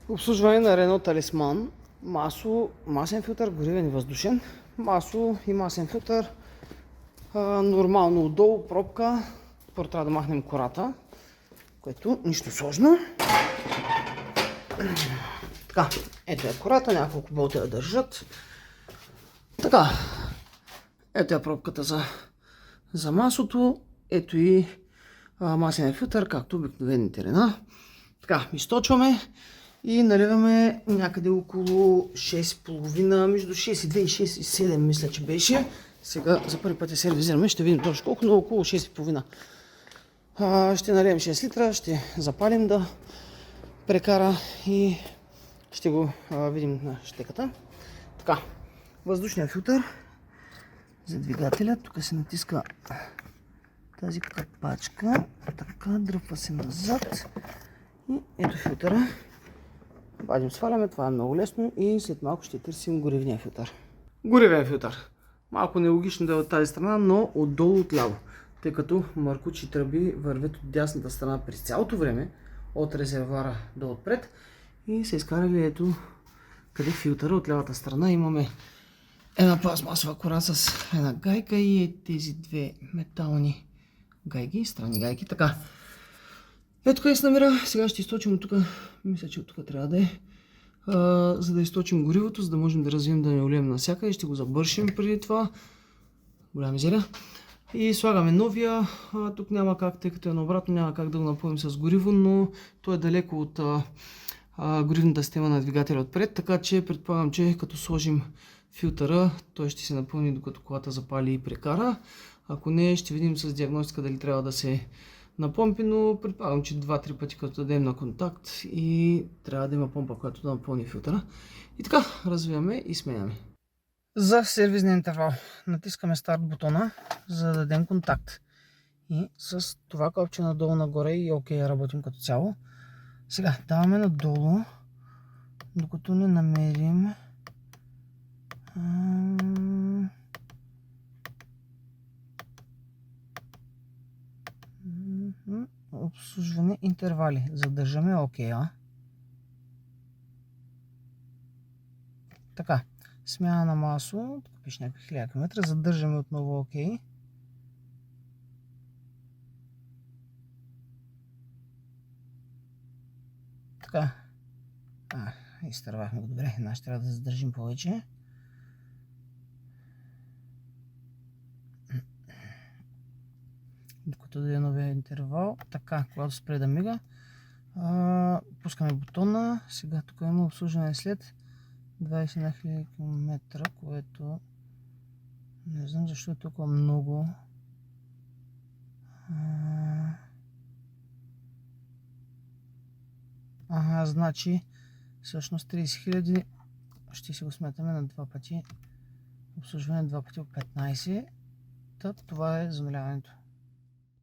Обслужване на Рено Талисман. Масло, масен филтър, горивен и въздушен. Масло и масен филтър. Нормално отдолу, пробка. Първо трябва да махнем кората, което нищо сложно. Така, ето е кората, няколко болта я държат. Така, ето е пробката за маслото. Ето и масен филтър, както обикновените Рена. Така, източваме и наливаме някъде около 6,5, между 6,2 и 6,7 мисля, че беше. Сега за първи път я сервизираме, ще видим точно колко, но около 6,5. Ще налием 6 литра, ще запалим да прекара и ще го видим на щеката. Така, въздушният филтър за двигателя. Тук се натиска тази капачка, така, дръпва се назад и ето филтъра. Вадим, сваляме, това е много лесно и след малко ще търсим горивния филтър. Горивен филтър. Малко нелогично да е от тази страна, но отдолу отляво, тъй като маркучи тръби вървят от дясната страна през цялото време, от резервуара до отпред и са изкарали ето къде филтъра от лявата страна. Имаме една пластмасова кора с една гайка и тези две метални гайки, странни гайки. Така. Ето къде се намира. Сега ще източим от тук. Мисля, че от тук трябва да е. За да източим горивото, за да можем да развием, да не олеем навсякъде. Ще го забършим преди това. Голяма мизерия. И слагаме новия. Тук няма как, тъй като е наобратно, няма как да го напълним с гориво, но то е далеко от горивната система на двигателя отпред. Така че предполагам, че като сложим филтъра, той ще се напълни докато колата запали и прекара. Ако не, ще видим с диагностика дали трябва да се напомпи, но предполагам, че 2-3 пъти като дадем на контакт и трябва да има помпа, която да напълни филтъра. И така, развиваме и сменяме. За сервизния интервал натискаме старт бутона, за да дадем контакт. И с това копче надолу нагоре и окей, работим като цяло. Сега даваме надолу, докато не намерим обслужване интервали. Задържаме окей. Така, смяна на масло, тук пише някакви 1000 км, задържаме отново окей. Така, изтървахме го добре, ще трябва да задържим повече. Докато да е новия интервал. Така, когато спре да мига, пускаме бутона. Сега тук има обслужване след 21 000 км, което не знам защо е толкова много. Значи всъщност 30 000 ще си го сметаме на 2 пъти. Обслужване 2 пъти от 15. Това е замиляването.